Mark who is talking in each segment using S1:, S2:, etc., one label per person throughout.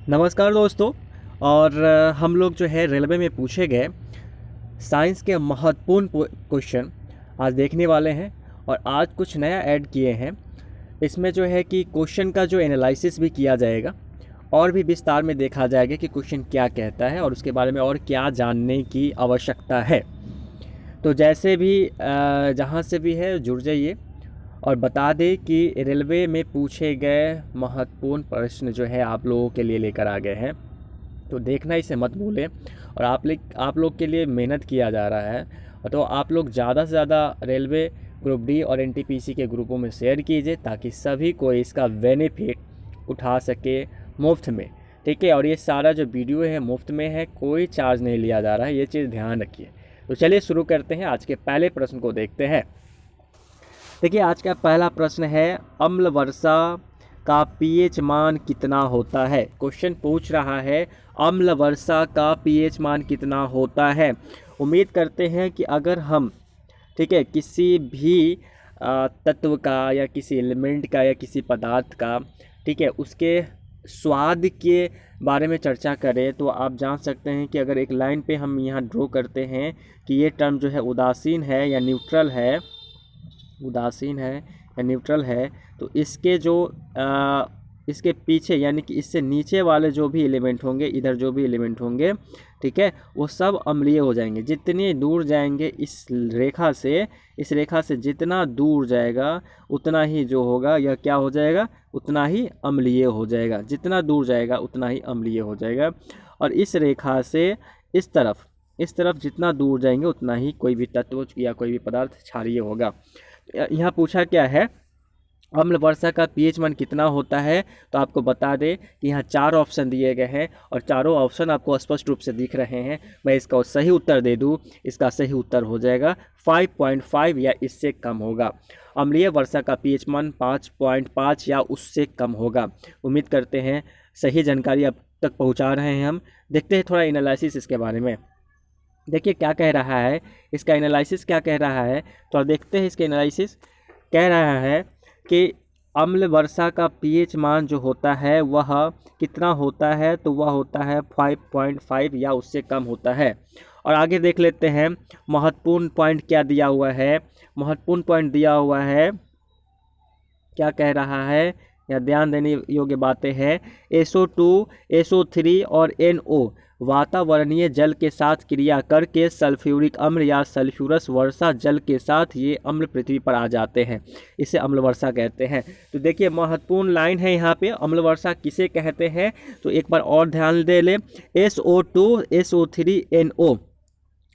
S1: नमस्कार दोस्तों। और हम लोग जो है रेलवे में पूछे गए साइंस के महत्वपूर्ण क्वेश्चन आज देखने वाले हैं। और आज कुछ नया ऐड किए हैं इसमें, जो है कि क्वेश्चन का जो एनालिसिस भी किया जाएगा और भी विस्तार में देखा जाएगा कि क्वेश्चन क्या कहता है और उसके बारे में और क्या जानने की आवश्यकता है। तो जैसे भी जहाँ से भी है जुड़ जाइए और बता दें कि रेलवे में पूछे गए महत्वपूर्ण प्रश्न जो है आप लोगों के लिए लेकर आ गए हैं। तो देखना इसे मत भूलें। और आप लोग के लिए मेहनत किया जा रहा है, तो आप लोग ज़्यादा से ज़्यादा रेलवे ग्रुप डी और एनटीपीसी के ग्रुपों में शेयर कीजिए ताकि सभी को इसका बेनिफिट उठा सके मुफ्त में। ठीक है, और ये सारा जो वीडियो है मुफ्त में है, कोई चार्ज नहीं लिया जा रहा है, ये चीज़ ध्यान रखिए। तो चलिए शुरू करते हैं। आज के पहले प्रश्न को देखते हैं। देखिए, आज का पहला प्रश्न है, अम्ल वर्षा का पीएच मान कितना होता है। क्वेश्चन पूछ रहा है अम्ल वर्षा का पीएच मान कितना होता है। उम्मीद करते हैं कि अगर हम, ठीक है, किसी भी तत्व का या किसी एलिमेंट का या किसी पदार्थ का, ठीक है, उसके स्वाद के बारे में चर्चा करें तो आप जान सकते हैं कि अगर एक लाइन पे हम यहाँ ड्रॉ करते हैं कि ये टर्म जो है उदासीन है या न्यूट्रल है, उदासीन है या न्यूट्रल है, तो इसके जो इसके पीछे यानी कि इससे नीचे वाले जो भी एलिमेंट होंगे, इधर जो भी एलिमेंट होंगे, ठीक है, वो सब अम्लीय हो जाएंगे। जितनी दूर जाएंगे इस रेखा से जितना दूर जाएगा उतना ही जो होगा यह क्या हो जाएगा, उतना ही अम्लीय हो जाएगा। जितना दूर जाएगा उतना ही अम्लीय हो जाएगा। और इस रेखा से इस तरफ जितना दूर जाएंगे उतना ही कोई भी तत्व या कोई भी पदार्थ क्षारीय होगा। यहाँ पूछा क्या है, अम्ल वर्षा का पीएच मान कितना होता है। तो आपको बता दें कि यहाँ 4 ऑप्शन दिए गए हैं और चारों ऑप्शन आपको स्पष्ट रूप से दिख रहे हैं। मैं इसका सही उत्तर दे दूँ, इसका सही उत्तर हो जाएगा 5.5 या इससे कम होगा। अम्लीय वर्षा का पीएच मान 5.5 या उससे कम होगा। उम्मीद करते हैं सही जानकारी अब तक पहुँचा रहे हैं हम। देखते हैं थोड़ा एनालिसिस इसके बारे में। देखिए क्या कह रहा है, इसका एनालिसिस क्या कह रहा है, तो देखते हैं। इसका एनालिसिस कह रहा है कि अम्ल वर्षा का पीएच मान जो होता है वह कितना होता है, तो वह होता है 5.5 या उससे कम होता है। और आगे देख लेते हैं महत्वपूर्ण पॉइंट क्या दिया हुआ है। महत्वपूर्ण पॉइंट दिया हुआ है, क्या कह रहा है, या ध्यान देने योग्य बातें हैं। SO2, SO3 और NO वातावरणीय जल के साथ क्रिया करके सल्फ्यूरिक अम्ल या सल्फ्यूरस वर्षा जल के साथ ये अम्ल पृथ्वी पर आ जाते हैं। इसे अम्ल वर्षा कहते हैं। तो देखिए महत्वपूर्ण लाइन है यहाँ पे, अम्ल वर्षा किसे कहते हैं, तो एक बार और ध्यान दे ले। SO2, SO3, NO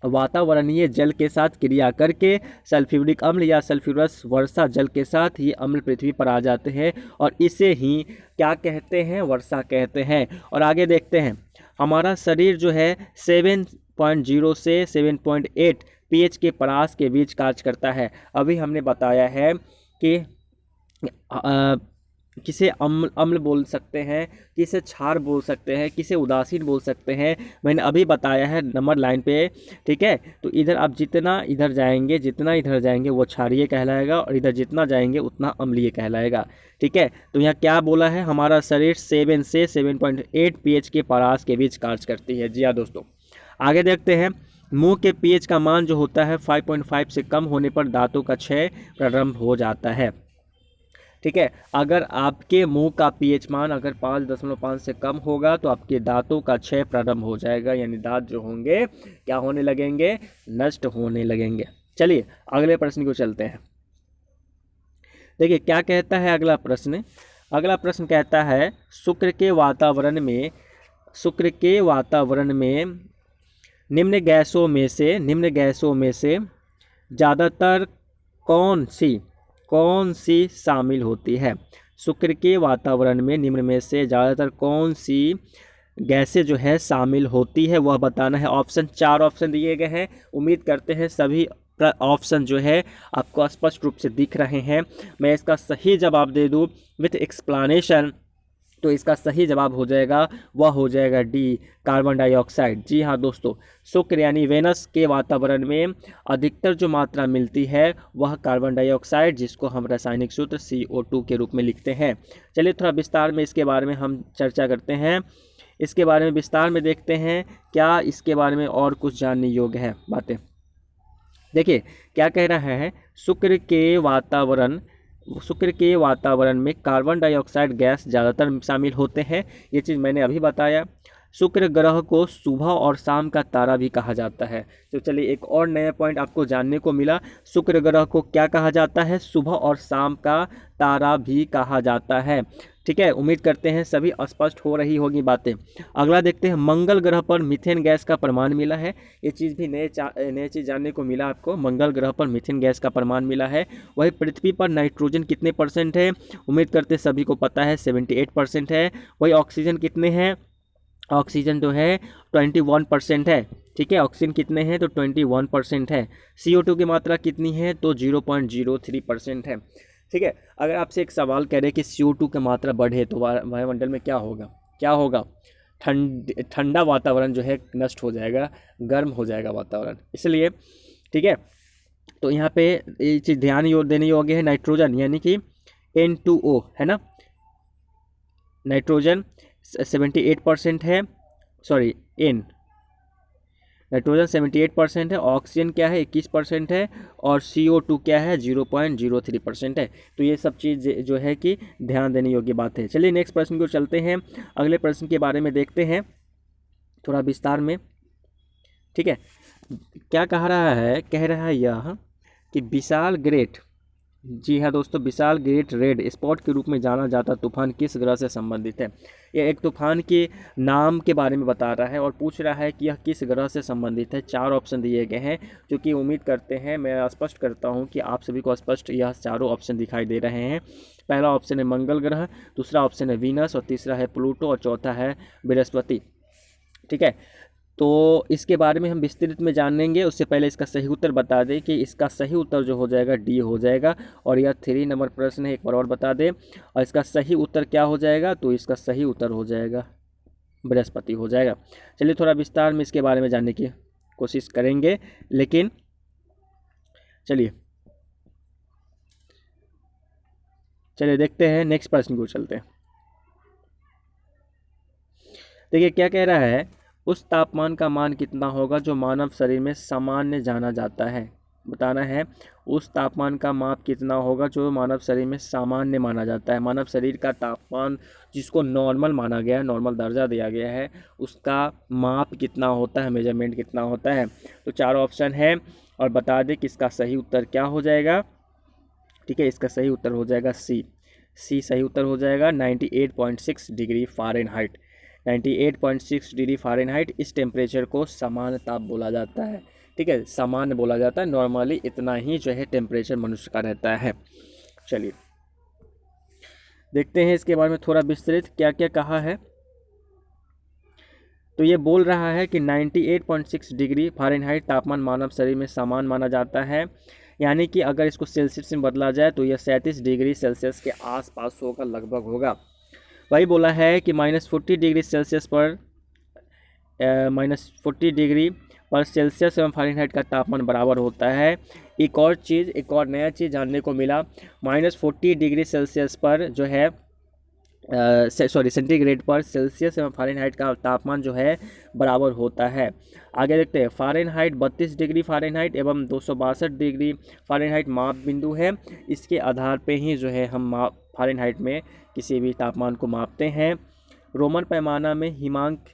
S1: वातावरणीय जल के साथ क्रिया करके सल्फ्यूरिक अम्ल या सल्फ्यूरस वर्षा जल के साथ ये अम्ल पृथ्वी पर आ जाते हैं और इसे ही क्या कहते हैं, वर्षा कहते हैं। और आगे देखते हैं, हमारा शरीर जो है 7.0 से 7.8 पीएच के परास के बीच कार्य करता है। अभी हमने बताया है कि किसे अम्ल बोल सकते हैं, किसे क्षार बोल सकते हैं, किसे उदासीन बोल सकते हैं। मैंने अभी बताया है नंबर लाइन पे, ठीक है। तो इधर आप जितना इधर जाएंगे वो क्षारीय कहलाएगा और इधर जितना जाएंगे उतना अम्लीय कहलाएगा। ठीक है, तो यहाँ क्या बोला है, हमारा शरीर 7 से 7.8 पीएच के परास के बीच कार्य करती है। जी हाँ दोस्तों, आगे देखते हैं। मुंह के पीएच का मान जो होता है 5.5 से कम होने पर दांतों का क्षय प्रारंभ हो जाता है। ठीक है, अगर आपके मुंह का पीएच मान अगर 5.5 से कम होगा तो आपके दांतों का क्षय प्रारंभ हो जाएगा, यानी दांत जो होंगे क्या होने लगेंगे, नष्ट होने लगेंगे। चलिए अगले प्रश्न को चलते हैं। देखिए क्या कहता है अगला प्रश्न। अगला प्रश्न कहता है, शुक्र के वातावरण में निम्न गैसों में से ज़्यादातर कौन सी शामिल होती है। शुक्र के वातावरण में निम्न में से ज़्यादातर कौन सी गैसें जो है शामिल होती है वह बताना है। ऑप्शन 4 ऑप्शन दिए गए हैं। उम्मीद करते हैं सभी ऑप्शन जो है आपको स्पष्ट रूप से दिख रहे हैं। मैं इसका सही जवाब दे दूं विथ एक्सप्लेनेशन, तो इसका सही जवाब हो जाएगा, वह हो जाएगा डी, कार्बन डाइऑक्साइड। जी हाँ दोस्तों, शुक्र यानी वेनस के वातावरण में अधिकतर जो मात्रा मिलती है वह कार्बन डाइऑक्साइड, जिसको हम रासायनिक सूत्र CO2 के रूप में लिखते हैं। चलिए थोड़ा विस्तार में इसके बारे में हम चर्चा करते हैं, इसके बारे में विस्तार में देखते हैं क्या इसके बारे में और कुछ जानने योग्य है बातें। देखिए क्या कह रहा है, शुक्र के वातावरण में कार्बन डाइऑक्साइड गैस ज़्यादातर शामिल होते हैं। ये चीज़ मैंने अभी बताया। शुक्र ग्रह को सुबह और शाम का तारा भी कहा जाता है। तो चलिए एक और नया पॉइंट आपको जानने को मिला, शुक्र ग्रह को क्या कहा जाता है, सुबह और शाम का तारा भी कहा जाता है। ठीक है, उम्मीद करते हैं सभी स्पष्ट हो रही होगी बातें। अगला देखते हैं, मंगल ग्रह पर मीथेन गैस का प्रमाण मिला है। ये चीज़ भी नए चीज़ जानने को मिला आपको, मंगल ग्रह पर मीथेन गैस का प्रमाण मिला है। वही पृथ्वी पर नाइट्रोजन कितने % है, उम्मीद करते सभी को पता है 78% है। वही ऑक्सीजन कितने हैं, ऑक्सीजन जो है 21% है। ठीक है, ऑक्सीजन कितने हैं तो 21% है। CO2 की मात्रा कितनी है तो 0.03% है। ठीक है, अगर आपसे एक सवाल करें कि CO2 की मात्रा बढ़े तो वायुमंडल में क्या होगा, क्या होगा, ठंडा वातावरण जो है नष्ट हो जाएगा, गर्म हो जाएगा वातावरण, इसलिए। ठीक है, तो यहाँ पे ये चीज़ ध्यान देने योग्य है, नाइट्रोजन यानी कि N2O है ना, नाइट्रोजन 78% है, सॉरी नाइट्रोजन 78% है, ऑक्सीजन क्या है 21% है, और CO2 क्या है 0.03% है। तो ये सब चीज़ जो है कि ध्यान देने योग्य बात है। चलिए नेक्स्ट प्रश्न को चलते हैं, अगले प्रश्न के बारे में देखते हैं थोड़ा विस्तार में। ठीक है, क्या कह रहा है यह कि विशाल ग्रेट, जी हाँ दोस्तों, विशाल ग्रेट रेड स्पॉट के रूप में जाना जाता तूफान किस ग्रह से संबंधित है। यह एक तूफान के नाम के बारे में बता रहा है और पूछ रहा है कि यह किस ग्रह से संबंधित है। 4 ऑप्शन दिए गए हैं, जो कि उम्मीद करते हैं, मैं स्पष्ट करता हूं कि आप सभी को स्पष्ट यह चारों ऑप्शन दिखाई दे रहे हैं। पहला ऑप्शन है मंगल ग्रह, दूसरा ऑप्शन है वीनस, और तीसरा है प्लूटो, और चौथा है बृहस्पति। ठीक है, तो इसके बारे में हम विस्तृत में जानेंगे। उससे पहले इसका सही उत्तर बता दें कि इसका सही उत्तर जो हो जाएगा डी हो जाएगा, और यह 3 नंबर प्रश्न है, एक बार और बता दें। और इसका सही उत्तर क्या हो जाएगा, तो इसका सही उत्तर हो जाएगा बृहस्पति हो जाएगा। चलिए थोड़ा विस्तार में इसके बारे में जानने की कोशिश करेंगे, लेकिन चलिए देखते हैं, नेक्स्ट प्रश्न को चलते हैं। देखिए क्या कह रहा है, उस तापमान का मान कितना होगा जो मानव शरीर में सामान्य जाना जाता है। बताना है उस तापमान का माप कितना होगा जो मानव शरीर में सामान्य माना जाता है। मानव शरीर का तापमान जिसको नॉर्मल माना गया है, नॉर्मल दर्जा दिया गया है, उसका माप कितना होता है, मेजरमेंट कितना होता है। तो 4 ऑप्शन है और बता दें कि इसका सही उत्तर क्या हो जाएगा। ठीक है, इसका सही उत्तर हो जाएगा सी सही उत्तर हो जाएगा 98.6 डिग्री फ़ारेनहाइट। 98.6 डिग्री फ़ारेनहाइट, इस टेम्परेचर को सामान्य ताप बोला जाता है। ठीक है, सामान्य बोला जाता है, नॉर्मली इतना ही जो है टेम्परेचर मनुष्य का रहता है। चलिए देखते हैं इसके बारे में थोड़ा विस्तृत क्या क्या कहा है। तो ये बोल रहा है कि 98.6 डिग्री फ़ारेनहाइट तापमान मानव शरीर में सामान्य माना जाता है, यानी कि अगर इसको सेल्सियस में बदला जाए तो यह 37 डिग्री सेल्सियस के आसपास होगा, लगभग होगा। वही बोला है कि -40 डिग्री सेल्सियस पर -40 डिग्री पर सेल्सियस एवं फ़ारेनहाइट का तापमान बराबर होता है। एक और नया चीज़ जानने को मिला, -40 डिग्री सेल्सियस पर जो है सेंटीग्रेड पर सेल्सियस एवं फ़ारेनहाइट का तापमान जो है बराबर होता है। आगे देखते हैं, फ़ारेनहाइट 32 डिग्री फ़ारेनहाइट एवं 262 डिग्री फ़ारेनहाइट माप बिंदु है। इसके आधार पे ही जो है हम फ़ारेनहाइट में किसी भी तापमान को मापते हैं। रोमन पैमाना में हिमांक,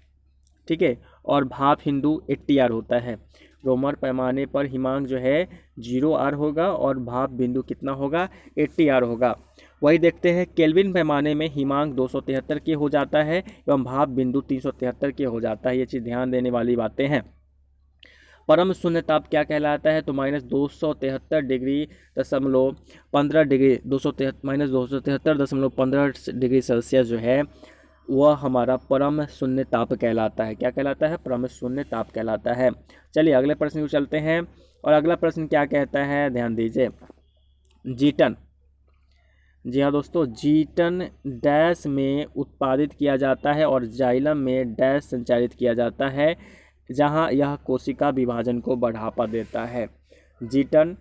S1: ठीक है, और भाप हिंदू 80R होता है। रोमन पैमाने पर हिमांक जो है 0R होगा और भाप बिंदु कितना होगा 80R होगा। वही देखते हैं, केल्विन पैमाने में हिमांक 273 के हो जाता है एवं भाप बिंदु 373 के हो जाता है। ये चीज़ ध्यान देने वाली बातें हैं। परम शून्य ताप क्या कहलाता है, तो -273 डिग्री दशमलव 15 डिग्री -273.15 डिग्री सेल्सियस जो है वह हमारा परम शून्य ताप कहलाता है। क्या कहलाता है, परम शून्य ताप कहलाता है। चलिए अगले प्रश्न को चलते हैं, और अगला प्रश्न क्या कहता है, ध्यान दीजिए। जी हाँ दोस्तों, जीटन डैश में उत्पादित किया जाता है और जाइलम में डैश संचारित किया जाता है, जहाँ यह कोशिका विभाजन को बढ़ावा देता है। जीटन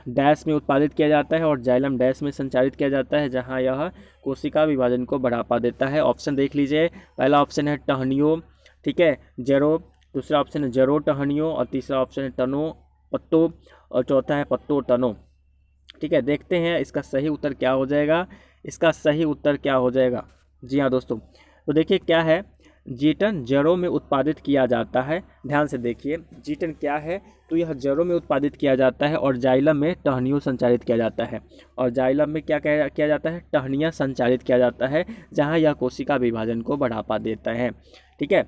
S1: डैश में उत्पादित किया जाता है और जाइलम डैश में संचारित किया जाता है, जहाँ यह कोशिका विभाजन को बढ़ावा देता है। ऑप्शन देख लीजिए, पहला ऑप्शन है टहनियों, ठीक है, जरो, दूसरा ऑप्शन है जरो टहनियों, और तीसरा ऑप्शन है टनो पत्तों, और चौथा है पत्तों टनो। ठीक है, देखते हैं इसका सही उत्तर क्या हो जाएगा। इसका सही उत्तर क्या हो जाएगा? जी हाँ दोस्तों, तो देखिए क्या है, जीटन जड़ों में उत्पादित किया जाता है। ध्यान से देखिए, जीटन क्या है, तो यह जड़ों में उत्पादित किया जाता है और जाइलम में टहनियों संचारित किया जाता है। और जाइलम में क्या किया जाता है? टहनियाँ संचारित किया जाता है, जहाँ यह कोशिका विभाजन को बढ़ावा देता है। ठीक है,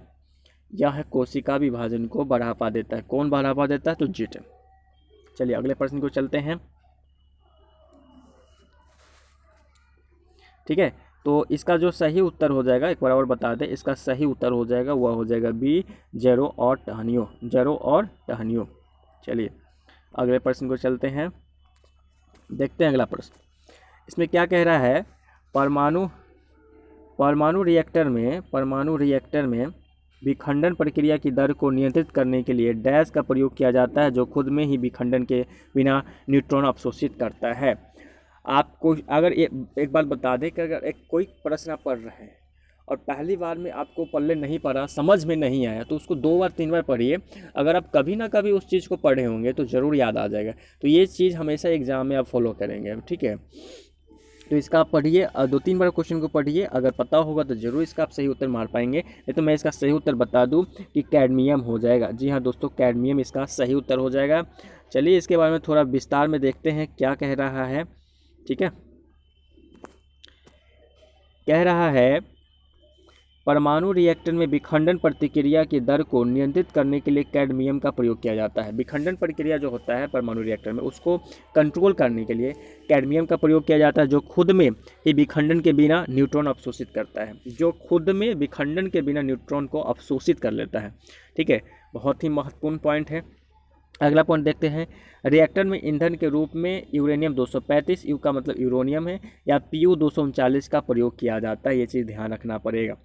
S1: यह कोशिका विभाजन को बढ़ावा देता है। कौन बढ़ावा देता है? तो जीटन। चलिए अगले प्रश्न को चलते हैं। ठीक है, तो इसका जो सही उत्तर हो जाएगा, एक बार और बता दें, इसका सही उत्तर हो जाएगा, वह हो जाएगा बी, जड़ों और टहनियों। जड़ों और टहनियों। चलिए अगले प्रश्न को चलते हैं, देखते हैं अगला प्रश्न। इसमें क्या कह रहा है, परमाणु रिएक्टर में विखंडन प्रक्रिया की दर को नियंत्रित करने के लिए डैश का प्रयोग किया जाता है, जो खुद में ही विखंडन के बिना न्यूट्रॉन अवशोषित करता है। आपको अगर एक बात बता दें कि अगर एक कोई प्रश्न आप पढ़ रहे हैं और पहली बार में आपको पढ़ने नहीं पड़ा, समझ में नहीं आया, तो उसको 2 बार 3 बार पढ़िए। अगर आप कभी ना कभी उस चीज़ को पढ़े होंगे तो ज़रूर याद आ जाएगा। तो ये चीज़ हमेशा एग्ज़ाम में आप फॉलो करेंगे, ठीक है। तो इसका आप पढ़िए, 2-3 बार क्वेश्चन को पढ़िए, अगर पता होगा तो ज़रूर इसका आप सही उत्तर मार पाएंगे। नहीं तो मैं इसका सही उत्तर बता दूं कि कैडमियम हो जाएगा। जी हाँ दोस्तों, कैडमियम इसका सही उत्तर हो जाएगा। चलिए इसके बारे में थोड़ा विस्तार में देखते हैं क्या कह रहा है। ठीक है, कह रहा है परमाणु रिएक्टर में विखंडन प्रतिक्रिया की दर को नियंत्रित करने के लिए कैडमियम का प्रयोग किया जाता है। विखंडन प्रक्रिया जो होता है परमाणु रिएक्टर में, उसको कंट्रोल करने के लिए कैडमियम का प्रयोग किया जाता है, जो खुद में ही विखंडन के बिना न्यूट्रॉन अवशोषित करता है। जो खुद में विखंडन के बिना न्यूट्रॉन को अवशोषित कर लेता है। ठीक है, बहुत ही महत्वपूर्ण पॉइंट है। अगला पॉइंट देखते हैं, रिएक्टर में ईंधन के रूप में यूरेनियम 235, यू का मतलब यूरोनियम है, या PU 239 का प्रयोग किया जाता है। ये चीज़ ध्यान रखना पड़ेगा।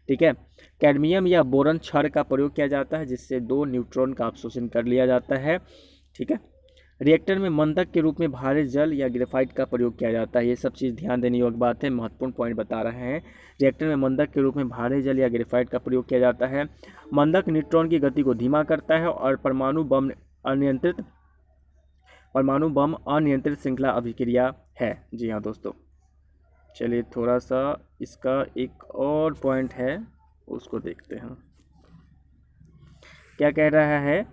S1: ठीक है, कैडमियम या बोरन क्षार का प्रयोग किया जाता है, जिससे 2 न्यूट्रॉन का अवशोषण कर लिया जाता है। ठीक है, रिएक्टर में मंदक के रूप में भारी जल या ग्रेफाइट का प्रयोग किया जाता है। ये सब चीज़ ध्यान देने योग्य बात है, महत्वपूर्ण पॉइंट बता रहे हैं। रिएक्टर में मंदक के रूप में भारी जल या ग्रेफाइट का प्रयोग किया जाता है। मंदक न्यूट्रॉन की गति को धीमा करता है और परमाणु बम अनियंत्रित श्रृंखला अभिक्रिया है। जी हाँ दोस्तों, चलिए थोड़ा सा इसका एक और पॉइंट है, उसको देखते हैं। क्या कह रहा है,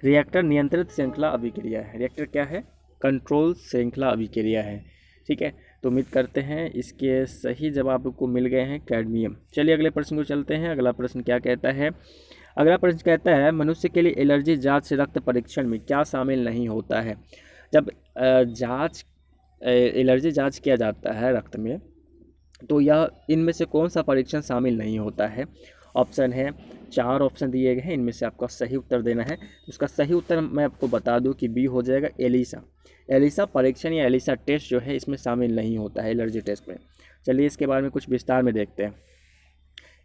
S1: रिएक्टर नियंत्रित श्रृंखला अभिक्रिया है। रिएक्टर क्या है? कंट्रोल श्रृंखला अभिक्रिया है। ठीक है, तो उम्मीद करते हैं इसके सही जवाब को मिल गए हैं, कैडमियम। चलिए अगले प्रश्न को चलते हैं। अगला प्रश्न क्या कहता है? अगला प्रश्न कहता है, मनुष्य के लिए एलर्जी जांच से रक्त परीक्षण में क्या शामिल नहीं होता है? जब एलर्जी जांच किया जाता है रक्त में, तो यह इनमें से कौन सा परीक्षण शामिल नहीं होता है? ऑप्शन है, 4 ऑप्शन दिए गए हैं, इनमें से आपका सही उत्तर देना है। उसका सही उत्तर मैं आपको बता दूं कि बी हो जाएगा, एलिसा परीक्षण या एलिसा टेस्ट जो है इसमें शामिल नहीं होता है एलर्जी टेस्ट में। चलिए इसके बारे में कुछ विस्तार में देखते हैं।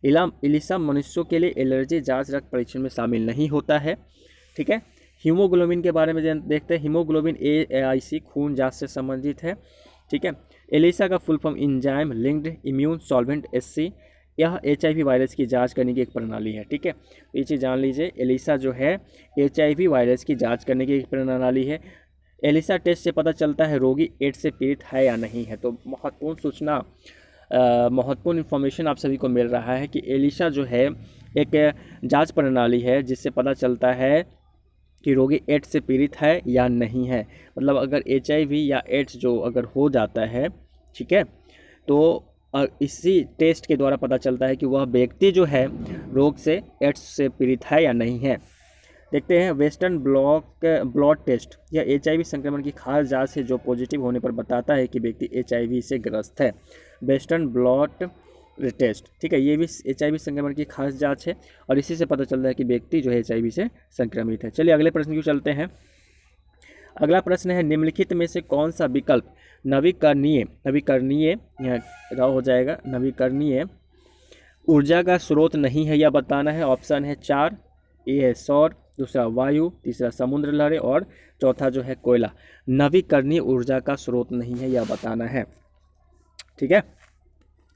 S1: एलिसा मनुष्यों के लिए एलर्जी जांच रक्त परीक्षण में शामिल नहीं होता है। ठीक है, हीमोग्लोबिन के बारे में देखते हैं। हीमोग्लोबिन AIC खून जांच से संबंधित है। ठीक है, एलिसा का full form enzyme linked immune solvent SC। यह HIV वायरस की जांच करने की एक प्रणाली है। ठीक है, ये चीज़ जान लीजिए, एलिसा जो है HIV वायरस की जांच करने की एक प्रणाली है। एलिसा टेस्ट से पता चलता है रोगी एड्स से पीड़ित है या नहीं है। तो महत्वपूर्ण सूचना, महत्वपूर्ण इन्फॉर्मेशन आप सभी को मिल रहा है कि एलिसा जो है एक जांच प्रणाली है, जिससे पता चलता है कि रोगी एड्स से पीड़ित है या नहीं है। मतलब अगर HIV या एड्स जो अगर हो जाता है, ठीक है, तो इसी टेस्ट के द्वारा पता चलता है कि वह व्यक्ति जो है रोग से एड्स से पीड़ित है या नहीं है। देखते हैं वेस्टर्न ब्लड टेस्ट। यह HIV संक्रमण की खास जांच है, जो पॉजिटिव होने पर बताता है कि व्यक्ति HIV से ग्रस्त है। वेस्टर्न ब्लड टेस्ट, ठीक है, ये भी HIV संक्रमण की खास जांच है और इसी से पता चलता है कि व्यक्ति जो है HIV से संक्रमित है। चलिए अगले प्रश्न की चलते हैं। अगला प्रश्न है, निम्नलिखित में से कौन सा विकल्प नवीकरणीय नवीकरणीय यहाँ राव हो जाएगा, नवीकरणीय ऊर्जा का स्रोत नहीं है, यह बताना है। ऑप्शन है 4, ए है सौर, दूसरा वायु, तीसरा समुद्र लहरें और चौथा जो है कोयला। नवीकरणीय ऊर्जा का स्रोत नहीं है, यह बताना है। ठीक है,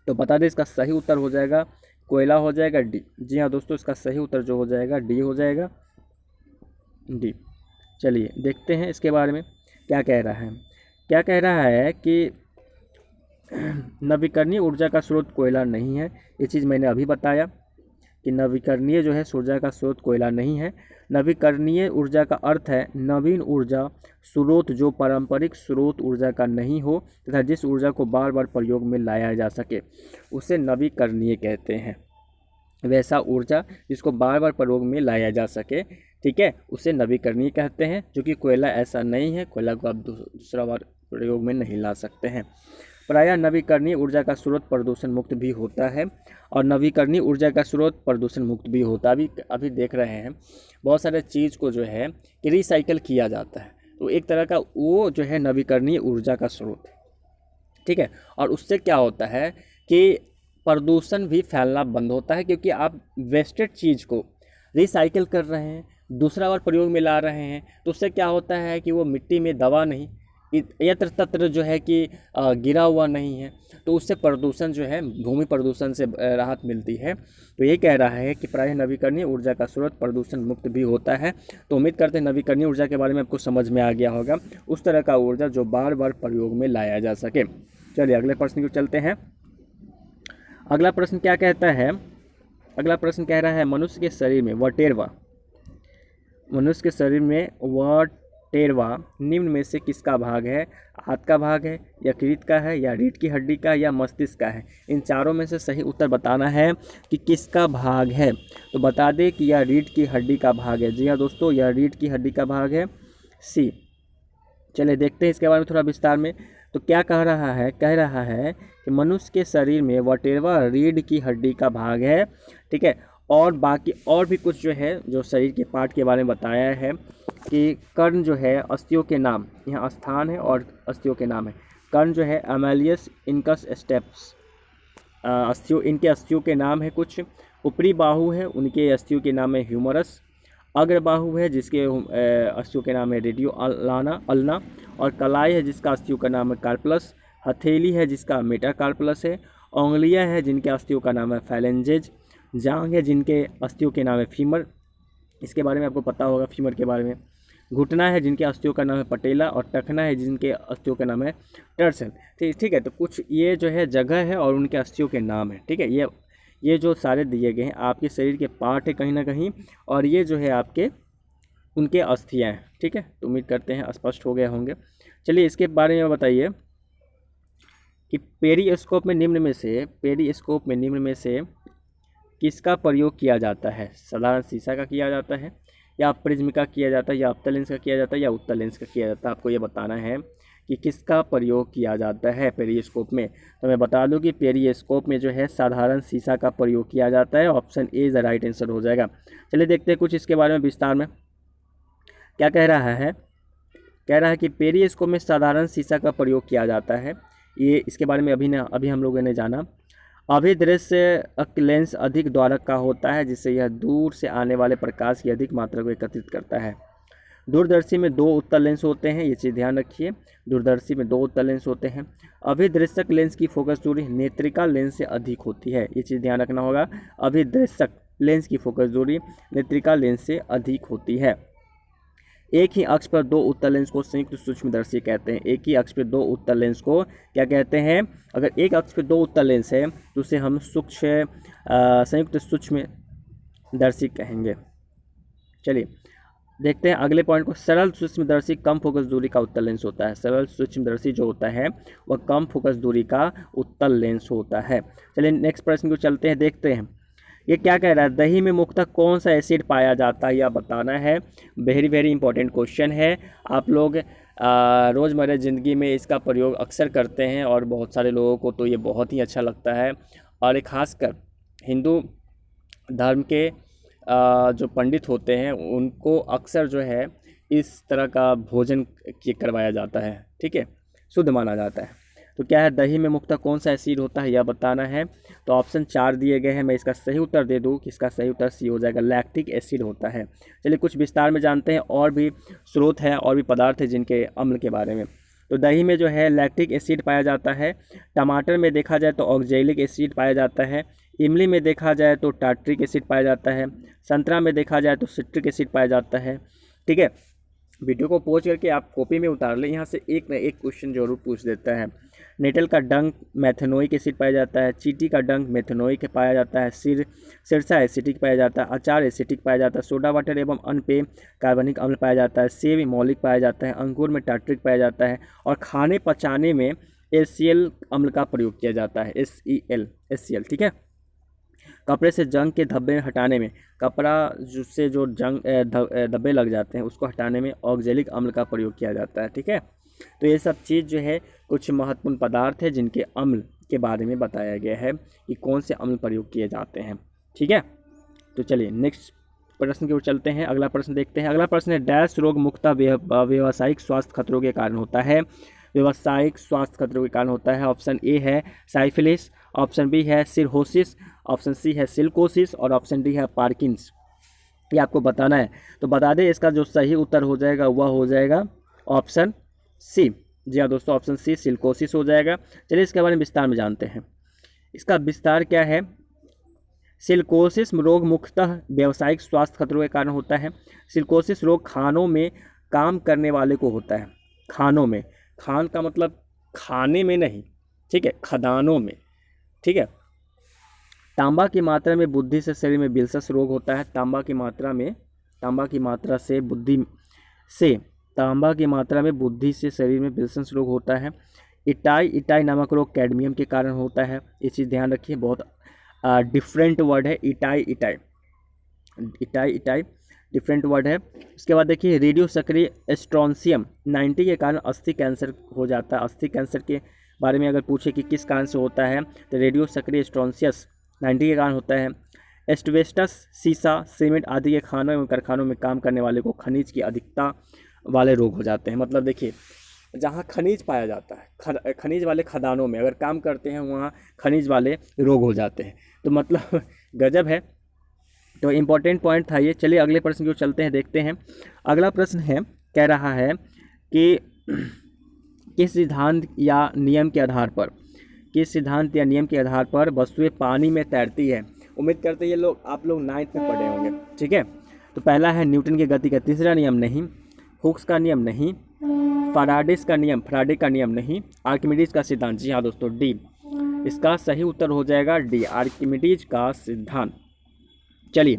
S1: तो बता दें इसका सही उत्तर हो जाएगा कोयला हो जाएगा, डी। जी हाँ दोस्तों, इसका सही उत्तर जो हो जाएगा डी हो जाएगा, डी। चलिए देखते हैं इसके बारे में क्या कह रहा है। क्या कह रहा है कि नवीकरणीय ऊर्जा का स्रोत कोयला नहीं है। ये चीज़ मैंने अभी बताया कि नवीकरणीय जो है ऊर्जा का स्रोत कोयला नहीं है। नवीकरणीय ऊर्जा का अर्थ है नवीन ऊर्जा स्रोत जो पारंपरिक स्रोत ऊर्जा का नहीं हो तथा जिस ऊर्जा को बार बार प्रयोग में लाया जा सके, उसे नवीकरणीय कहते हैं। वैसा ऊर्जा जिसको बार बार प्रयोग में लाया जा सके, ठीक है, उसे नवीकरणीय कहते हैं। जो कि कोयला ऐसा नहीं है, कोयला को आप दूसरा बार प्रयोग में नहीं ला सकते हैं। प्रायः नवीकरणीय ऊर्जा का स्रोत प्रदूषण मुक्त भी होता है और नवीकरणीय ऊर्जा का स्रोत प्रदूषण मुक्त भी होता है। अभी देख रहे हैं बहुत सारे चीज़ को जो है कि रिसाइकल किया जाता है, तो एक तरह का वो जो है नवीकरणीय ऊर्जा का स्रोत, ठीक है। और उससे क्या होता है कि प्रदूषण भी फैलना बंद होता है, क्योंकि आप वेस्टेड चीज़ को रिसाइकिल कर रहे हैं, दूसरा बार प्रयोग में ला रहे हैं, तो उससे क्या होता है कि वो मिट्टी में दबा नहीं, यत्र तत्र जो है कि गिरा हुआ नहीं है, तो उससे प्रदूषण जो है भूमि प्रदूषण से राहत मिलती है। तो ये कह रहा है कि प्रायः नवीकरणीय ऊर्जा का स्रोत प्रदूषण मुक्त भी होता है। तो उम्मीद करते हैं नवीकरणीय ऊर्जा के बारे में आपको समझ में आ गया होगा, उस तरह का ऊर्जा जो बार बार प्रयोग में लाया जा सके। चलिए अगले प्रश्न को चलते हैं। अगला प्रश्न क्या कहता है? अगला प्रश्न कह रहा है, मनुष्य के शरीर में वटेरवा निम्न में से किसका भाग है? हाथ का भाग है, यकृत का है, या रीढ़ की हड्डी का, या मस्तिष्क का है? इन चारों में से सही उत्तर बताना है कि किसका भाग है। तो बता दें कि यह रीढ़ की हड्डी का भाग है। जी हाँ दोस्तों, यह रीढ़ की हड्डी का भाग है, सी। चलिए देखते हैं इसके बारे में थोड़ा विस्तार में। तो क्या कह रहा है? कह रहा है कि मनुष्य के शरीर में वटेरवा रीढ़ की हड्डी का भाग है, ठीक है। और बाकी और भी कुछ जो है, जो शरीर के पार्ट के बारे में बताया है कि कर्ण जो है अस्थियों के नाम, यहाँ स्थान है और अस्थियों के नाम है। कर्ण जो है एमेलियस इनकस स्टेप्स, इनके अस्थियों के नाम है कुछ। ऊपरी बाहु है, उनके अस्थियों के नाम है ह्यूमरस। अग्र बाहु है, जिसके अस्थियों के नाम है रेडियो अल्ना। और कलाई है, जिसका अस्थियों का नाम है कार्पलस। हथेली है, जिसका मेटाकार्पलस है। उंगलियां है, जिनके अस्थियों का नाम है फैलेंजेज। जांघ है, जिनके अस्थियों के नाम है फीमर, इसके बारे में आपको पता होगा फीमर के बारे में। घुटना है, जिनके अस्थियों का नाम है पटेला। और टखना है, जिनके अस्थियों का नाम है टर्सन। ठीक है, तो कुछ ये जो है जगह है और उनके अस्थियों के नाम है, ठीक है। ये जो सारे दिए गए हैं आपके शरीर के पार्ट है कहीं ना कहीं, और ये जो है आपके उनके अस्थियाँ हैं, ठीक है। तो उम्मीद करते हैं स्पष्ट हो गए होंगे। चलिए इसके बारे में बताइए कि पेरिस्कोप में निम्न में से किसका प्रयोग किया जाता है? साधारण शीशा का किया जाता है, या प्रिज्म का किया जाता है, या अवतल लेंस का किया जाता है, या उत्तल लेंस का किया जाता है? आपको ये बताना है कि किसका प्रयोग किया जाता है पेरिस्कोप में। तो मैं बता दूं कि पेरिस्कोप में जो है साधारण शीशा का प्रयोग किया जाता है। Option A is the right answer हो जाएगा। चलिए देखते हैं कुछ इसके बारे में विस्तार में। क्या कह रहा है? कह रहा है कि पेरिस्कोप में साधारण शीशा का प्रयोग किया जाता है। ये इसके बारे में अभी हम लोगों ने जाना। अभिदृश्य लेंस अधिक द्वारक का होता है, जिससे यह दूर से आने वाले प्रकाश की अधिक मात्रा को एकत्रित करता है। दूरदर्शी में 2 उत्तल लेंस होते हैं, ये चीज़ ध्यान रखिए। दूरदर्शी में 2 उत्तल लेंस होते हैं। अभिदृश्यक लेंस की फोकस दूरी नेत्रिका लेंस से अधिक होती है, ये चीज़ ध्यान रखना होगा। अभिदृश्यक लेंस की फोकस दूरी नेत्रिका लेंस से अधिक होती है। एक ही अक्ष पर 2 उत्तल लेंस को संयुक्त सूक्ष्मदर्शी कहते हैं। एक ही अक्ष पर 2 उत्तल लेंस को क्या कहते हैं? अगर एक अक्ष पर 2 उत्तल लेंस है तो उसे हम संयुक्त सूक्ष्मदर्शी कहेंगे। चलिए देखते हैं अगले पॉइंट को। सरल सूक्ष्मदर्शी कम फोकस दूरी का उत्तल लेंस होता है। सरल सूक्ष्मदर्शी जो होता है वह कम फोकस दूरी का उत्तल लेंस होता है। चलिए नेक्स्ट प्रश्न को चलते हैं, देखते हैं ये क्या कह रहा है। दही में मुख्यतः कौन सा एसिड पाया जाता है, यह बताना है। वेरी इंपॉर्टेंट क्वेश्चन है। आप लोग रोज़मर्रा ज़िंदगी में इसका प्रयोग अक्सर करते हैं और बहुत सारे लोगों को तो ये बहुत ही अच्छा लगता है। और खासकर हिंदू धर्म के जो पंडित होते हैं उनको अक्सर जो है इस तरह का भोजन करवाया जाता है, ठीक है, शुद्ध माना जाता है। तो क्या है, दही में मुख्यतः कौन सा एसिड होता है यह बताना है। तो ऑप्शन 4 दिए गए हैं, मैं इसका सही उत्तर दे दूं कि इसका सही उत्तर सी हो जाएगा, लैक्टिक एसिड होता है। चलिए कुछ विस्तार में जानते हैं, और भी स्रोत हैं और भी पदार्थ हैं जिनके अम्ल के बारे में। तो दही में जो है लैक्टिक एसिड पाया जाता है, टमाटर में देखा जाए तो ऑक्जेलिक एसिड पाया जाता है, इमली में देखा जाए तो टार्ट्रिक एसिड पाया जाता है, संतरा में देखा जाए तो सिट्रिक एसिड पाया जाता है, ठीक है। वीडियो को पॉज करके आप कॉपी में उतार लें, यहाँ से एक न एक क्वेश्चन जरूर पूछ देता है। नेटल का डंक मेथेनोइक एसिड पाया जाता है, चींटी का डंक मेथेनोइक पाया जाता है, सिरसा एसिटिक पाया जाता है, अचार एसिटिक पाया जाता है, सोडा वाटर एवं अन्य कार्बनिक अम्ल पाया जाता है, सेब मौलिक पाया जाता है, अंगूर में टार्ट्रिक पाया जाता है, और खाने पचाने में HCl अम्ल का प्रयोग किया जाता है, HCl, ठीक है। कपड़े से जंग के धब्बे हटाने में, कपड़ा से जो जंग धब्बे लग जाते हैं उसको हटाने में ऑक्जेलिक अम्ल का प्रयोग किया जाता है, ठीक है। तो ये सब चीज़ जो है कुछ महत्वपूर्ण पदार्थ है जिनके अम्ल के बारे में बताया गया है कि कौन से अम्ल प्रयोग किए जाते हैं, ठीक है। तो चलिए नेक्स्ट प्रश्न की ओर चलते हैं। अगला प्रश्न देखते हैं। अगला प्रश्न है, डैश रोग मुख्यतः व्यावसायिक स्वास्थ्य खतरों के कारण होता है। व्यावसायिक स्वास्थ्य खतरों के कारण होता है। ऑप्शन ए है साइफिलिस, ऑप्शन बी है सिरहोसिस, ऑप्शन सी है सिलिकोसिस, और ऑप्शन डी है पार्किंस। ये आपको बताना है, तो बता दें इसका जो सही उत्तर हो जाएगा वह हो जाएगा ऑप्शन सी। जी हाँ दोस्तों, ऑप्शन सी सिलिकोसिस हो जाएगा। चलिए इसके बारे में विस्तार में जानते हैं। इसका विस्तार क्या है। सिलिकोसिस रोग मुख्यतः व्यावसायिक स्वास्थ्य खतरों के कारण होता है। सिलिकोसिस रोग खानों में काम करने वाले को होता है। खानों में, खान का मतलब खाने में नहीं, ठीक है, खदानों में, ठीक है। तांबा की मात्रा में बुद्धि से शरीर में विल्सस रोग होता है। तांबा की मात्रा में बुद्धि से शरीर में विल्सस रोग होता है। इटाई नामक रोग कैडमियम के कारण होता है। ये चीज़ ध्यान रखिए, बहुत डिफरेंट वर्ड है इटाई डिफरेंट वर्ड है। उसके बाद देखिए, रेडियो सक्रिय स्ट्रोंशियम 90 के कारण अस्थि कैंसर हो जाता है। अस्थि कैंसर के बारे में अगर पूछे कि किस कारण से होता है तो रेडियो सक्रिय स्ट्रोंशियस 90 के कारण होता है। एस्बेस्टस, सीसा, सीमेंट आदि के खानों एवं कारखानों में काम करने वाले को खनिज की अधिकता वाले रोग हो जाते हैं। मतलब देखिए, जहाँ खनिज पाया जाता है, खनिज वाले खदानों में अगर काम करते हैं वहाँ खनिज वाले रोग हो जाते हैं। तो मतलब गजब है। तो इम्पोर्टेंट पॉइंट था ये। चलिए अगले प्रश्न की ओर चलते हैं, देखते हैं। अगला प्रश्न है, कह रहा है कि किस सिद्धांत या नियम के आधार पर वस्तुएं पानी में तैरती है। उम्मीद करते हैं आप लोग 9th में पढ़े होंगे, ठीक है। तो पहला है न्यूटन की गति का तीसरा नियम नहीं, हुक्स का नियम नहीं, फराडे का नियम नहीं, आर्किमिडीज का सिद्धांत। जी हाँ दोस्तों, डी। इसका सही उत्तर हो जाएगा डी, आर्किमिडीज का सिद्धांत। चलिए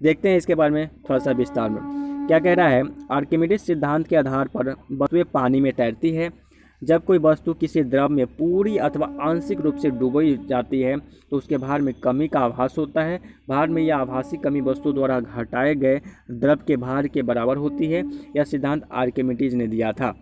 S1: देखते हैं इसके बारे में थोड़ा सा विस्तार में। क्या कह रहा है, आर्किमिडीज सिद्धांत के आधार पर वस्तुएं पानी में तैरती है। जब कोई वस्तु किसी द्रव में पूरी अथवा आंशिक रूप से डूबी जाती है तो उसके भार में कमी का आभास होता है। भार में यह आभासी कमी वस्तु द्वारा घटाए गए द्रव के भार के बराबर होती है। यह सिद्धांत आर्किमिडीज ने दिया था।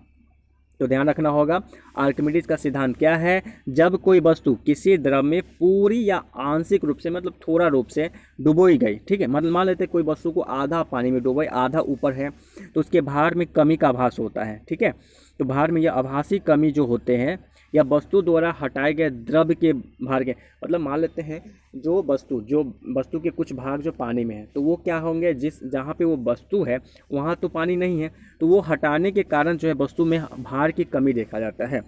S1: तो ध्यान रखना होगा, आर्किमिडीज का सिद्धांत क्या है। जब कोई वस्तु किसी द्रव में पूरी या आंशिक रूप से, मतलब थोड़ा रूप से डुबोई गई, ठीक है, मतलब मान लेते कोई वस्तु को आधा पानी में डुबोई, आधा ऊपर है, तो उसके भार में कमी का आभास होता है, ठीक है। तो भार में यह आभासी कमी जो होते हैं या वस्तु द्वारा हटाए गए द्रव के भार के, मतलब मान लेते हैं जो वस्तु के कुछ भाग जो पानी में है तो वो क्या होंगे, जहाँ पे वो वस्तु है वहाँ तो पानी नहीं है, तो वो हटाने के कारण जो है वस्तु में भार की कमी देखा जाता है,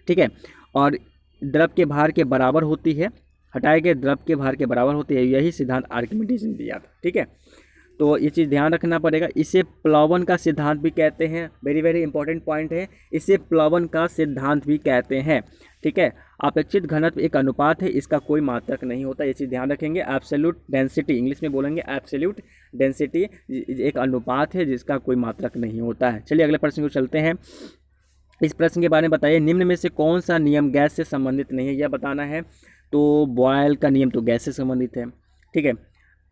S1: ठीक है। और द्रव के भार के बराबर होती है, हटाए गए द्रव के भार के बराबर होती है। यही सिद्धांत आर्किमिडीज ने दिया था, ठीक है। तो ये चीज़ ध्यान रखना पड़ेगा। इसे प्लवन का सिद्धांत भी कहते हैं। वेरी वेरी इंपॉर्टेंट पॉइंट है, इसे प्लवन का सिद्धांत भी कहते हैं, ठीक है। अपेक्षित घनत्व एक अनुपात है, इसका कोई मात्रक नहीं होता, ये चीज़ ध्यान रखेंगे। एब्सोल्यूट डेंसिटी, इंग्लिश में बोलेंगे एब्सोल्यूट डेंसिटी, एक अनुपात है जिसका कोई मात्रक नहीं होता है। चलिए अगले प्रश्न को चलते हैं। इस प्रश्न के बारे में बताइए, निम्न में से कौन सा नियम गैस से संबंधित नहीं है, यह बताना है। तो बॉयल का नियम तो गैस से संबंधित है, ठीक है।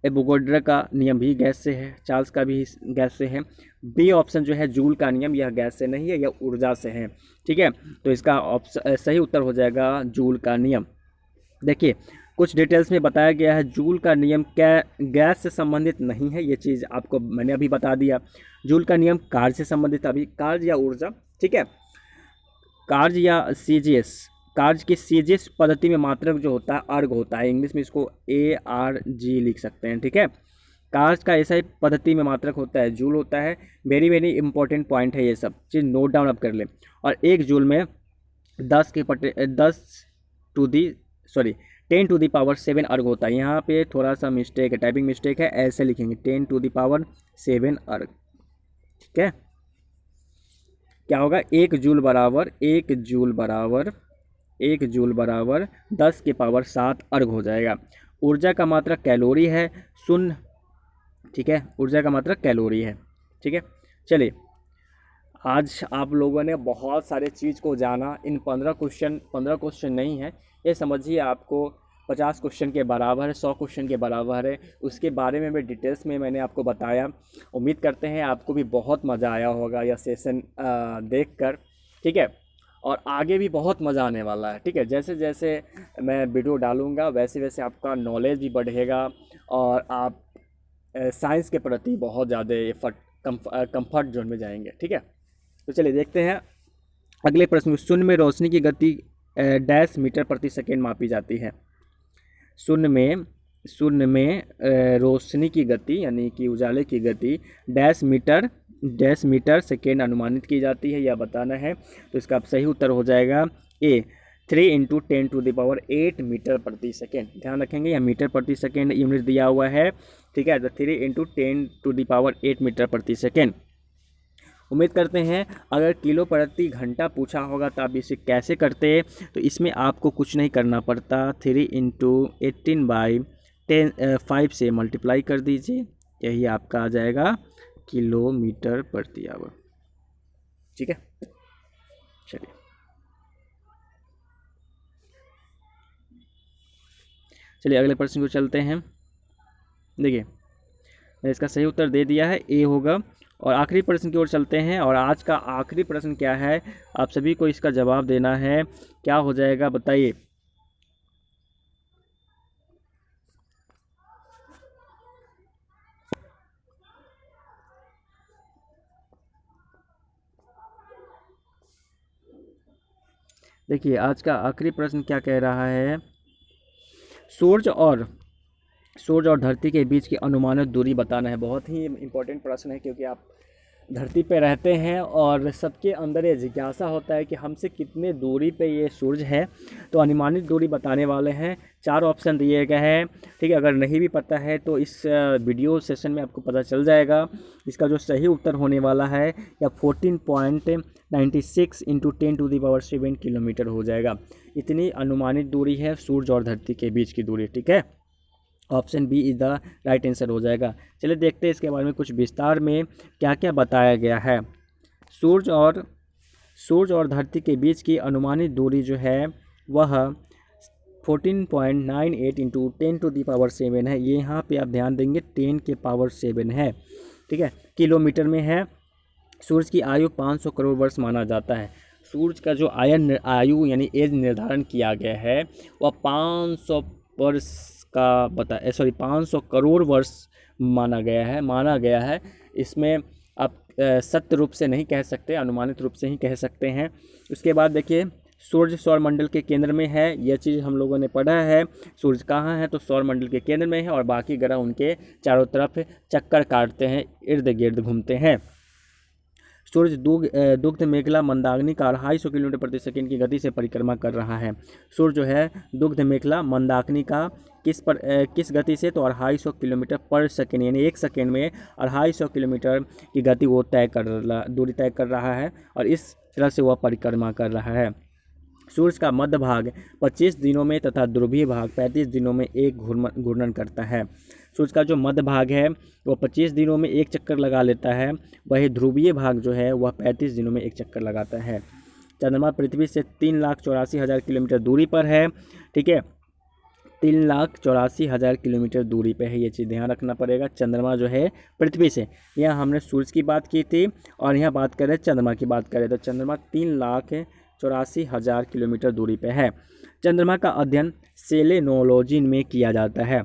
S1: एवोगाड्रो का नियम भी गैस से है, चार्ल्स का भी गैस से है। बी ऑप्शन जो है जूल का नियम, यह गैस से नहीं है, यह ऊर्जा से है, ठीक है। तो इसका सही उत्तर हो जाएगा जूल का नियम। देखिए कुछ डिटेल्स में बताया गया है। जूल का नियम क्या गैस से संबंधित नहीं है, ये चीज़ आपको मैंने अभी बता दिया। जूल का नियम कार्य से संबंधित, अभी कार्य या ऊर्जा, ठीक है। कार्य या सीजीएस, कार्य की सीजीएस पद्धति में मात्रक जो होता है अर्ग होता है, इंग्लिश में इसको ARG लिख सकते हैं, ठीक है। कार्य का ऐसा ही पद्धति में मात्रक होता है जूल होता है। वेरी वेरी इंपॉर्टेंट पॉइंट है, ये सब चीज़ नोट डाउन अब कर ले। और एक जूल में 10 टू दी पावर 7 अर्ग होता है। यहाँ पे थोड़ा सा मिस्टेक है, टाइपिंग मिस्टेक है, ऐसे लिखेंगे 10 टू दी पावर 7 अर्ग, ठीक है। क्या होगा, एक जूल बराबर 10 के पावर 7 अर्ग हो जाएगा। ऊर्जा का मात्रक कैलोरी है, शून्य, ठीक है, ऊर्जा का मात्रक कैलोरी है, ठीक है। चलिए, आज आप लोगों ने बहुत सारे चीज़ को जाना। इन 15 क्वेश्चन नहीं है, ये समझिए आपको 50 क्वेश्चन के बराबर है, 100 क्वेश्चन के बराबर है। उसके बारे में डिटेल्स में मैंने आपको बताया। उम्मीद करते हैं आपको भी बहुत मज़ा आया होगा यह सेशन देखकर, ठीक है। और आगे भी बहुत मज़ा आने वाला है, ठीक है। जैसे जैसे मैं वीडियो डालूँगा वैसे वैसे आपका नॉलेज भी बढ़ेगा और आप साइंस के प्रति बहुत ज़्यादा कंफर्ट जोन में जाएंगे, ठीक है। तो चलिए देखते हैं अगले प्रश्न। शून्य में रोशनी की गति डैश मीटर प्रति सेकेंड मापी जाती है। शून्य में रोशनी की गति यानी कि उजाले की गति डैश मीटर सेकेंड अनुमानित की जाती है, यह बताना है। तो इसका सही उत्तर हो जाएगा ए, 3 × 10⁸ मीटर प्रति सेकेंड। ध्यान रखेंगे, यह मीटर प्रति सेकेंड यूनिट दिया हुआ है, ठीक है। तो 3 × 10⁸ मीटर प्रति सेकेंड। उम्मीद करते हैं अगर किलो प्रति घंटा पूछा होगा तो आप इसे कैसे करते, तो इसमें आपको कुछ नहीं करना पड़ता। 3 × 18/5 से मल्टीप्लाई कर दीजिए, यही आपका आ जाएगा किलोमीटर प्रति आवर, ठीक है। चलिए अगले प्रश्न को चलते हैं। देखिए, मैंने इसका सही उत्तर दे दिया है, ए होगा। और आखिरी प्रश्न की ओर चलते हैं। और आज का आखिरी प्रश्न क्या है, आप सभी को इसका जवाब देना है। क्या हो जाएगा बताइए। देखिए, आज का आखिरी प्रश्न क्या कह रहा है, सूर्य और धरती के बीच की अनुमानित दूरी बताना है। बहुत ही इम्पोर्टेंट प्रश्न है, क्योंकि आप धरती पे रहते हैं और सबके अंदर ये जिज्ञासा होता है कि हमसे कितने दूरी पे ये सूरज है। तो अनुमानित दूरी बताने वाले हैं। 4 ऑप्शन दिए गए हैं, ठीक है। अगर नहीं भी पता है तो इस वीडियो सेशन में आपको पता चल जाएगा। इसका जो सही उत्तर होने वाला है या 14.96 × 10⁻7 किलोमीटर हो जाएगा। इतनी अनुमानित दूरी है सूरज और धरती के बीच की दूरी, ठीक है। Option B is the right answer हो जाएगा। चलिए देखते हैं इसके बारे में कुछ विस्तार में क्या क्या बताया गया है। सूरज और धरती के बीच की अनुमानित दूरी जो है वह 14.98 × 10⁻7 है। ये यहाँ पे आप ध्यान देंगे 10⁻7 है, ठीक है, किलोमीटर में है। सूरज की आयु 500 करोड़ वर्ष माना जाता है। सूरज का जो आयु यानी एज निर्धारण किया गया है वह 500 वर्ष का 500 करोड़ वर्ष माना गया है। इसमें आप सत्य रूप से नहीं कह सकते, अनुमानित रूप से ही कह सकते हैं। उसके बाद देखिए, सूर्य सौरमंडल के केंद्र में है, यह चीज़ हम लोगों ने पढ़ा है। सूर्य कहाँ है, तो सौरमंडल के केंद्र में है और बाकी ग्रह उनके चारों तरफ चक्कर काटते हैं, इर्द गिर्द घूमते हैं। सूर्य दुग्ध मेखला मंदाग्नि का 250 किलोमीटर प्रति सेकंड की गति से परिक्रमा कर रहा है। सूर्य जो है दुग्ध मेखला मंदाग्नि का किस गति से, तो 250 किलोमीटर पर सेकंड, यानी 1 सेकंड में 250 किलोमीटर की गति वो दूरी तय कर रहा है और इस तरह से वह परिक्रमा कर रहा है। सूर्य का मध्य भाग 25 दिनों में तथा ध्रुवीय भाग 35 दिनों में एक घूर्णन करता है। सूर्य का जो मध्य भाग है वह 25 दिनों में एक चक्कर लगा लेता है, वही ध्रुवीय भाग जो है वह 35 दिनों में एक चक्कर लगाता है। चंद्रमा पृथ्वी से 3,84,000 किलोमीटर दूरी पर है, ठीक है, 3,84,000 किलोमीटर दूरी पे है। ये चीज़ ध्यान रखना पड़ेगा। चंद्रमा जो है पृथ्वी से, यहाँ हमने सूर्य की बात की थी और यहाँ बात करें चंद्रमा की बात करें तो चंद्रमा 84,000 किलोमीटर दूरी पे है। चंद्रमा का अध्ययन सेलेनोलॉजी में किया जाता है।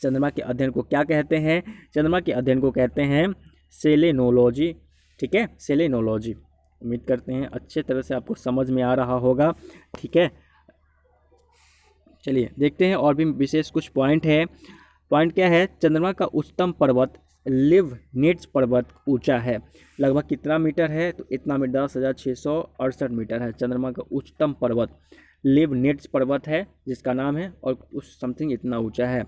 S1: चंद्रमा के अध्ययन को क्या कहते हैं? चंद्रमा के अध्ययन को कहते हैं सेलेनोलॉजी। ठीक है, सेलेनोलॉजी। उम्मीद करते हैं अच्छे तरह से आपको समझ में आ रहा होगा। ठीक है, चलिए देखते हैं और भी विशेष कुछ पॉइंट है। पॉइंट क्या है? चंद्रमा का उच्चतम पर्वत लिवनिट्ज पर्वत ऊंचा है। लगभग कितना मीटर है? तो इतना मीटर 10,668 मीटर है। चंद्रमा का उच्चतम पर्वत लिवनिट्ज पर्वत है जिसका नाम है, और उस समथिंग इतना ऊंचा है।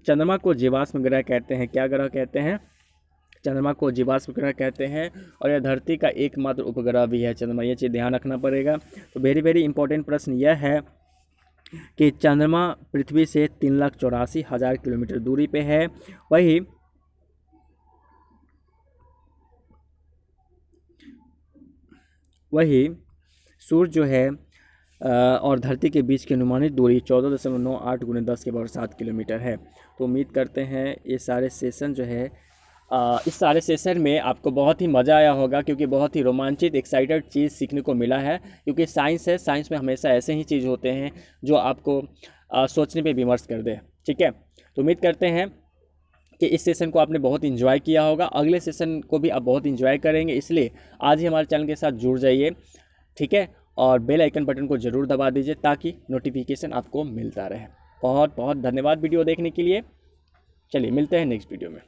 S1: चंद्रमा को जीवाश्म ग्रह कहते हैं। क्या ग्रह कहते हैं? चंद्रमा को जीवाश्म ग्रह कहते हैं, और यह धरती का एकमात्र उपग्रह भी है चंद्रमा। ये चीज़ ध्यान रखना पड़ेगा। तो वेरी वेरी इंपॉर्टेंट प्रश्न यह है कि चंद्रमा पृथ्वी से 3,84,000 किलोमीटर दूरी पे है। वही सूर्य जो है और धरती के बीच की अनुमानित दूरी 14.98 × 10⁻7 किलोमीटर है। तो उम्मीद करते हैं ये सारे सेशन जो है इस सारे सेशन में आपको बहुत ही मज़ा आया होगा, क्योंकि बहुत ही रोमांचित एक्साइटेड चीज़ सीखने को मिला है। क्योंकि साइंस है, साइंस में हमेशा ऐसे ही चीज़ होते हैं जो आपको सोचने पे विमर्श कर दे। ठीक है, तो उम्मीद करते हैं कि इस सेशन को आपने बहुत इंजॉय किया होगा। अगले सेशन को भी आप बहुत इंजॉय करेंगे, इसलिए आज ही हमारे चैनल के साथ जुड़ जाइए। ठीक है, और बेल आइकन बटन को ज़रूर दबा दीजिए ताकि नोटिफिकेशन आपको मिलता रहे। बहुत बहुत धन्यवाद वीडियो देखने के लिए। चलिए मिलते हैं नेक्स्ट वीडियो में।